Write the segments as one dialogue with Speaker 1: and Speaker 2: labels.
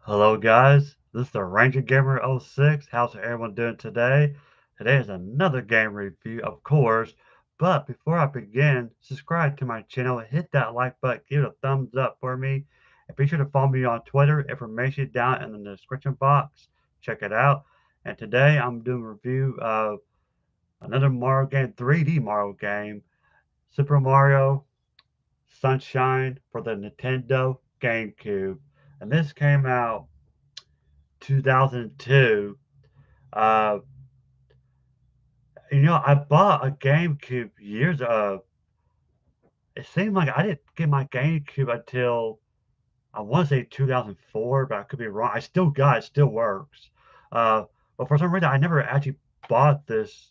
Speaker 1: Hello guys, this is the Ranger Gamer 06. How's everyone doing today? Today is another game review, of course, but before I begin, subscribe to my channel, hit that like button, give it a thumbs up for me, and be sure to follow me on Twitter. Information down in the description box. Check it out. And today I'm doing a review of another Mario game, 3D Mario game, Super Mario Sunshine for the Nintendo GameCube. And this came out 2002. Uh, I bought a GameCube years it seemed like I didn't get my GameCube until I want to say 2004, but I could be wrong. I still got it, still works. Uh, but for some reason, I never actually bought this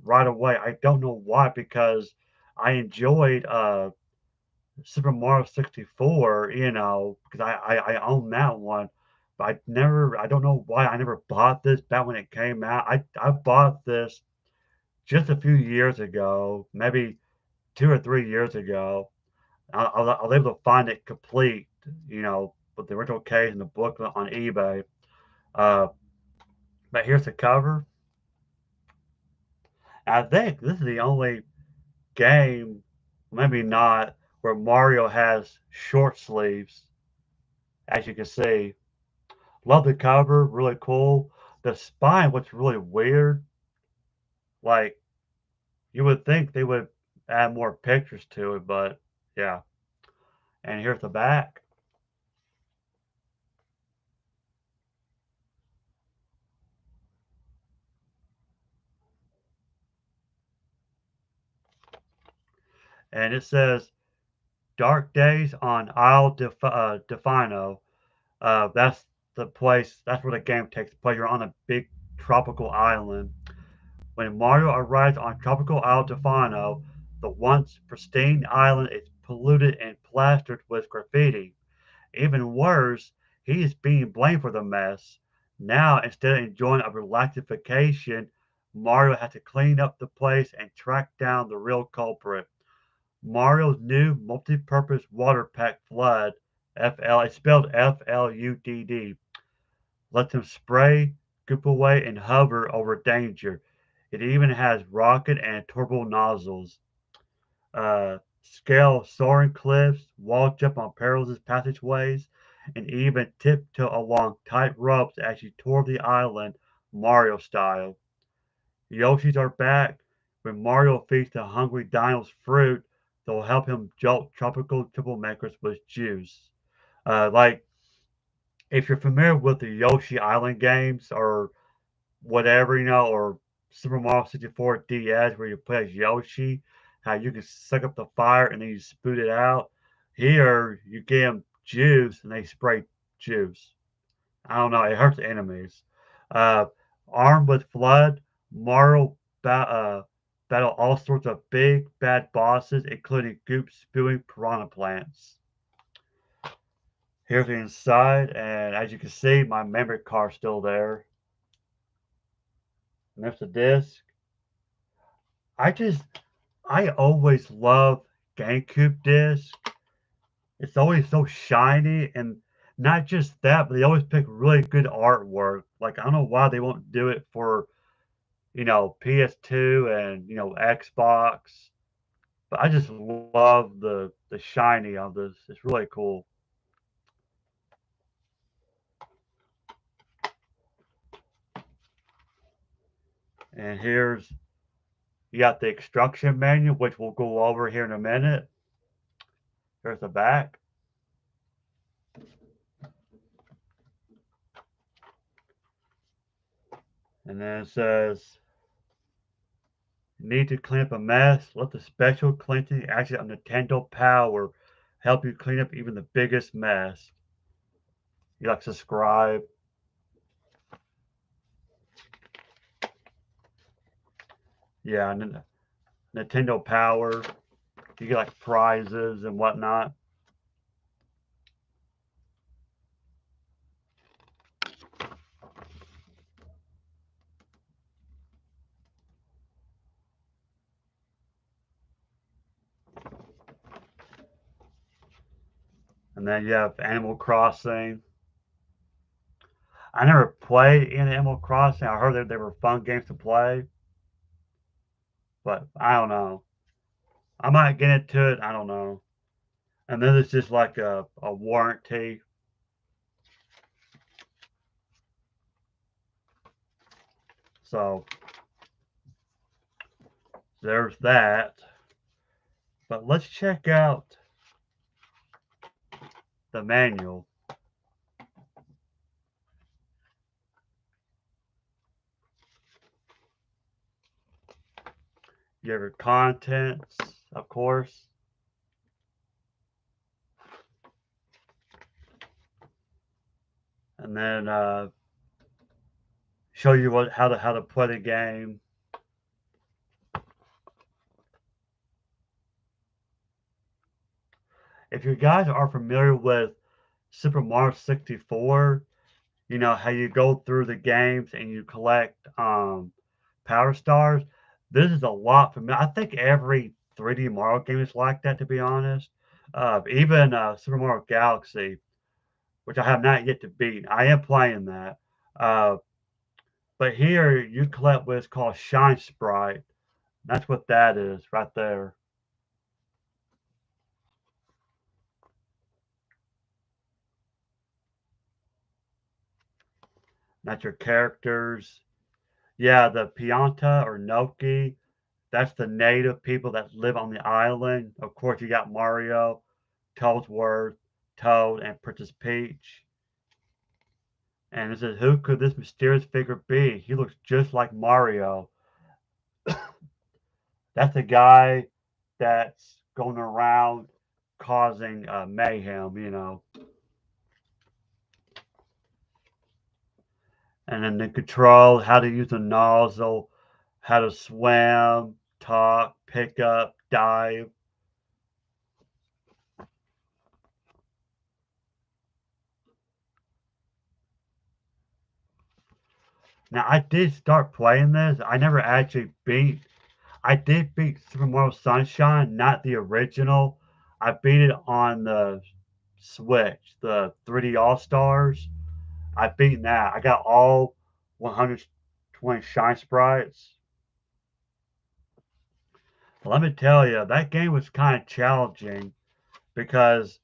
Speaker 1: right away. I don't know why, because I enjoyed Super Mario 64, because I own that one. But I don't know why I never bought this back when it came out. I bought this just a few years ago, maybe 2 or 3 years ago. I was able to find it complete, with the original case and the booklet on eBay. Uh, but here's the cover. I think this is the only game, maybe not, where Mario has short sleeves, as you can see. Love the cover, really cool. The spine looks really weird. Like, you would think they would add more pictures to it, but yeah. And here's the back. And it says Dark Days on Defino. That's the place, that's where the game takes place. You're on a big tropical island. When Mario arrives on tropical Isle Defino, the once pristine island is polluted and plastered with graffiti. Even worse, he is being blamed for the mess. Now, instead of enjoying a relaxing vacation, Mario has to clean up the place and track down the real culprit. Mario's new multi-purpose water pack Flood, FL, it's spelled FLUDD, lets him spray, goop away, and hover over danger. It even has rocket and turbo nozzles. Scale soaring cliffs, wall jump on perilous passageways, and even tiptoe along tight ropes as you tour the island Mario style. Yoshis are back. When Mario feeds the hungry dinos fruit, they'll help him jolt tropical troublemakers with juice. Like, if you're familiar with the Yoshi Island games or whatever, or Super Mario 64 DS where you play as Yoshi, how you can suck up the fire and then you spoot it out. Here, you give them juice and they spray juice. I don't know, it hurts enemies. Uh, Armed with Flood, Mario battle all sorts of big, bad bosses, including goop spewing piranha plants. Here's the inside, and as you can see, my memory card's still there. And there's the disc. I just, I always love GameCube disc. It's always so shiny, and not just that, but they always pick really good artwork. Like, I don't know why they won't do it for, PS2 and, Xbox. But I just love the shiny of this. It's really cool. And here's you got the instruction manual, which we'll go over here in a minute. Here's the back. And then it says, need to clean up a mess? Let the special cleansing action of Nintendo Power help you clean up even the biggest mess. You like subscribe. Yeah, Nintendo Power. You get like prizes and whatnot. And then you have Animal Crossing. I never played in Animal Crossing. I heard that they were fun games to play, but I don't know. I might get into it. I don't know. And then it's just like a warranty. So there's that. But let's check out the manual. You have your contents, of course. And then show you how to play the game. If you guys are familiar with Super Mario 64, you know how you go through the games and you collect power stars. This is a lot familiar. I think every 3D Mario game is like that, to be honest. Even Super Mario Galaxy, which I have not yet to beat. I am playing that. Uh, but here you collect what is called Shine Sprite. That's what that is right there. That's your characters. Yeah, the Pianta or Noki, that's the native people that live on the island. Of course, you got Mario, Toadsworth, Toad, and Princess Peach. And it says, who could this mysterious figure be? He looks just like Mario. That's the guy that's going around causing mayhem, you know. And then the control, how to use the nozzle, how to swim, talk, pick up, dive. Now I did start playing this. I never actually beat. I did beat Super Mario Sunshine, not the original. I beat it on the Switch, the 3D All Stars. I beat that. I got all 120 Shine Sprites. Let me tell you, that game was kind of challenging because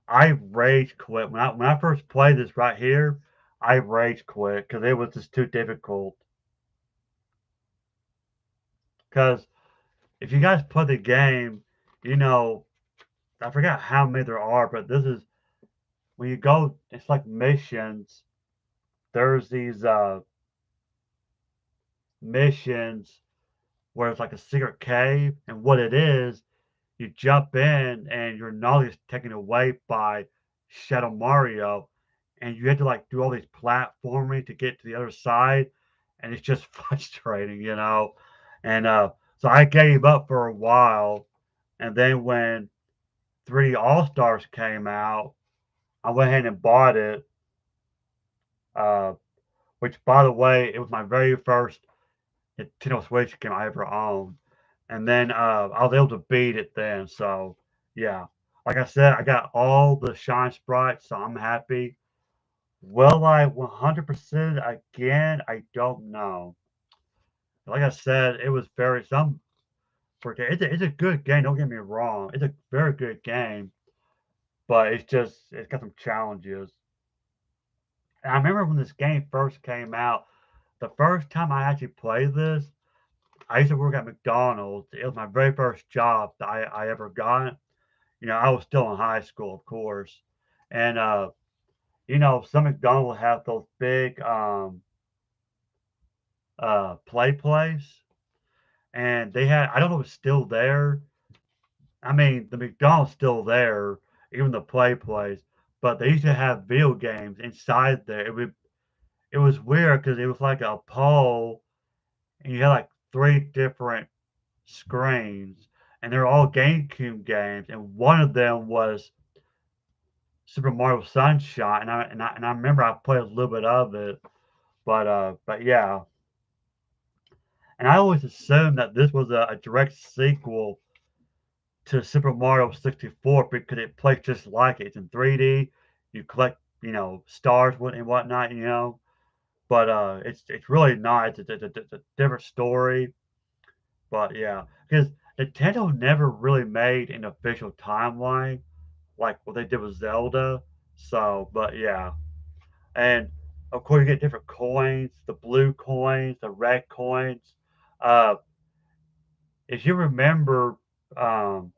Speaker 1: I rage quit when I first played this right here. I rage quit because it was just too difficult. Because if you guys play the game, you know I forgot how many there are, but this is when you go. It's like missions. There's these missions where it's like a secret cave, and what it is, you jump in and your knowledge is taken away by Shadow Mario, and you have to like do all these platforming to get to the other side, and it's just frustrating, you know. And so I gave up for a while, and then when 3 All Stars came out, I went ahead and bought it. Uh, which, by the way, it was my very first Nintendo Switch game I ever owned. And then I was able to beat it then. So yeah, like I said, I got all the Shine Sprites, so I'm happy. Will I 100% again? I don't know. Like I said, it was very some for it's a good game. Don't get me wrong, it's a very good game, but it's got some challenges. And I remember when this game first came out, the first time I actually played this, I used to work at McDonald's. It was my very first job that I ever got. You know, I was still in high school, of course. And you know, some McDonald's have those big play plays. And they had I don't know if it's still there. I mean, the McDonald's still there, even the play plays, but they used to have video games inside there. It was weird because it was like a pole and you had like three different screens, and they're all GameCube games, and one of them was Super Mario Sunshine, and I remember I played a little bit of it, but yeah, and I always assumed that this was a direct sequel to Super Mario 64 because it plays just like it. It's in 3D. You collect stars and whatnot. But it's really not. It's a different story. But yeah, because Nintendo never really made an official timeline like what they did with Zelda. So, but yeah, and of course you get different coins, the blue coins, the red coins. Uh, if you remember, um,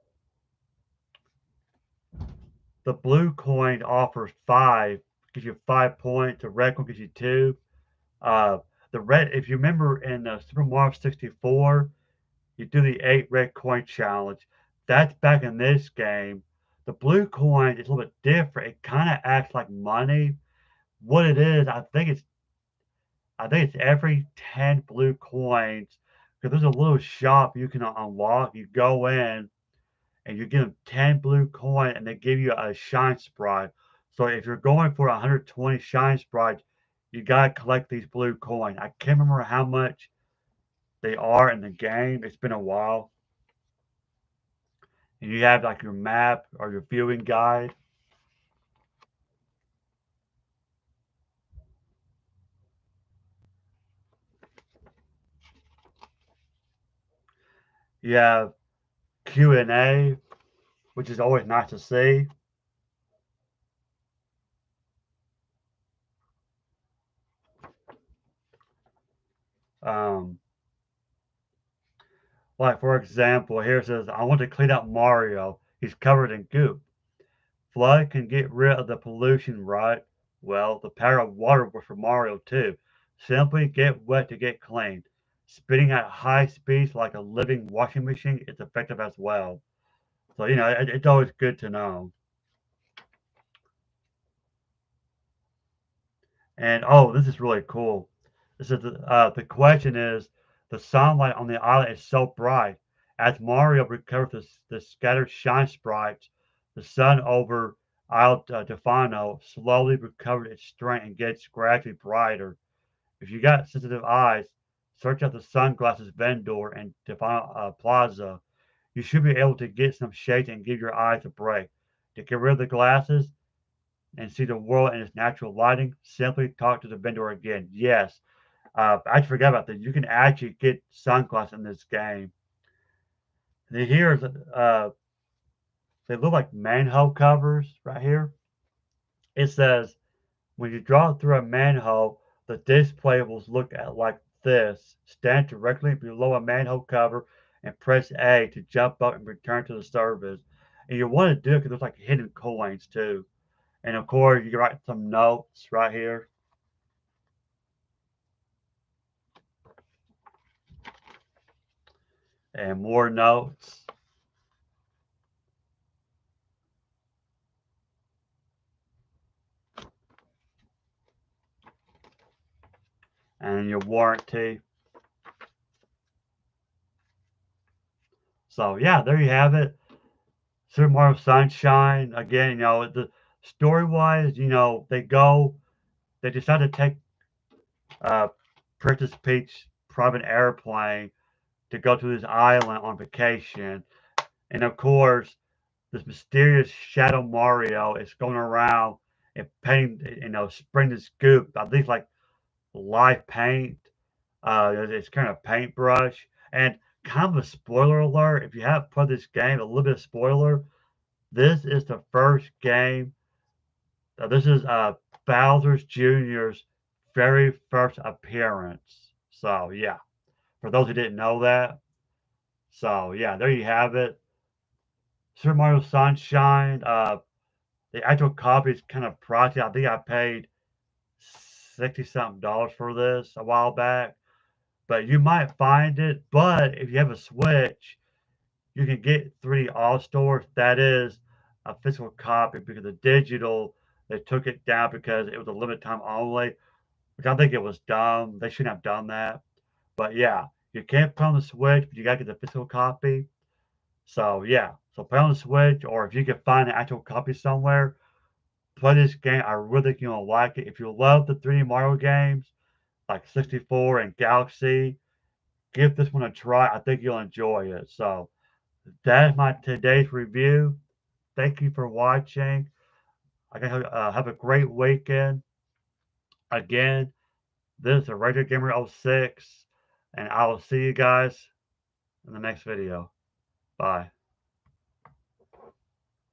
Speaker 1: the blue coin offers five, gives you 5 points. The red one gives you two. Uh, the red, if you remember in Super Mario 64, you do the 8 red coin challenge. That's back in this game. The blue coin is a little bit different. It kind of acts like money. What it is, I think it's every 10 blue coins. Because there's a little shop you can unlock. You go in and you give them 10 blue coin and they give you a shine sprite. So if you're going for 120 shine sprites, you gotta collect these blue coin. I can't remember how much they are in the game. It's been a while. And you have like your map or your viewing guide. You have Q&A, which is always nice to see. Um, like for example, here it says, I want to clean up Mario. He's covered in goop. Flood can get rid of the pollution, right? Well, the power of water works for Mario too. Simply get wet to get clean. Spitting at high speeds like a living washing machine is effective as well. So, it's always good to know. And oh, this is really cool. This is the question is the sunlight on the island is so bright. As Mario recovers the scattered shine sprites, the sun over Isle Defano slowly recovers its strength and gets gradually brighter. If you got sensitive eyes, search out the sunglasses vendor in Defano Plaza. You should be able to get some shades and give your eyes a break. To get rid of the glasses, and see the world in its natural lighting, simply talk to the vendor again. Yes, I forgot about that. You can actually get sunglasses in this game. And here, they look like manhole covers right here. It says when you draw through a manhole, the display will look at like this. Stand directly below a manhole cover and press A to jump up and return to the surface. And you want to do it because there's like hidden coins too. And of course, you can write some notes right here and more notes and your warranty. So yeah, there you have it. Super Mario Sunshine. Again, the story wise, they decide to take uh Princess Peach private airplane to go to this island on vacation. And of course, this mysterious Shadow Mario is going around and painting, spraying this goop. I think like live paint. It's kind of paintbrush. And kind of a spoiler alert, if you haven't played this game, a little bit of spoiler. This is the first game. This is Bowser's Jr.'s very first appearance. So yeah, for those who didn't know that. So yeah, there you have it. Super Mario Sunshine. The actual copy is kind of pricey. I think I paid 60 something dollars for this a while back, but you might find it. But if you have a Switch, you can get 3D All Stars. That is a physical copy because the digital they took it down because it was a limited time only, which I think it was dumb. They shouldn't have done that. But yeah, you can't play on the Switch, but you gotta get the physical copy. So yeah, so play on the Switch, or if you can find an actual copy somewhere, play this game. I really think you'll like it. If you love the 3D Mario games like 64 and Galaxy, give this one a try. I think you'll enjoy it. So that is my today's review. Thank you for watching. I guess have a great weekend. Again, this is a Retro Gamer 06, and I will see you guys in the next video. Bye.